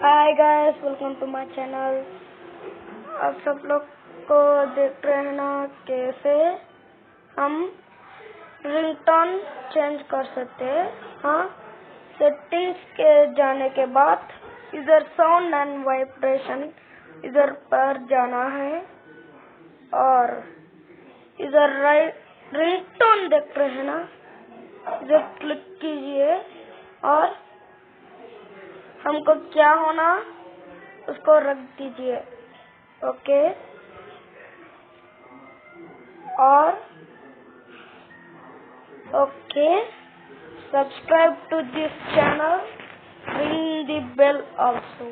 Hi guys, welcome to my channel. आप सब लोग को देख रहे हैं ना कैसे हम रिंगटोन चेंज कर सकते हैं। हाँ, सेटिंग्स के जाने के बाद इधर साउंड एंड वाइब्रेशन इधर पर जाना है और इधर राइट रिंगटोन देख रहे हैं ना, इधर क्लिक कीजिए और हमको क्या होना उसको रख दीजिए। ओके, और okay, subscribe to this channel, ring the bell also.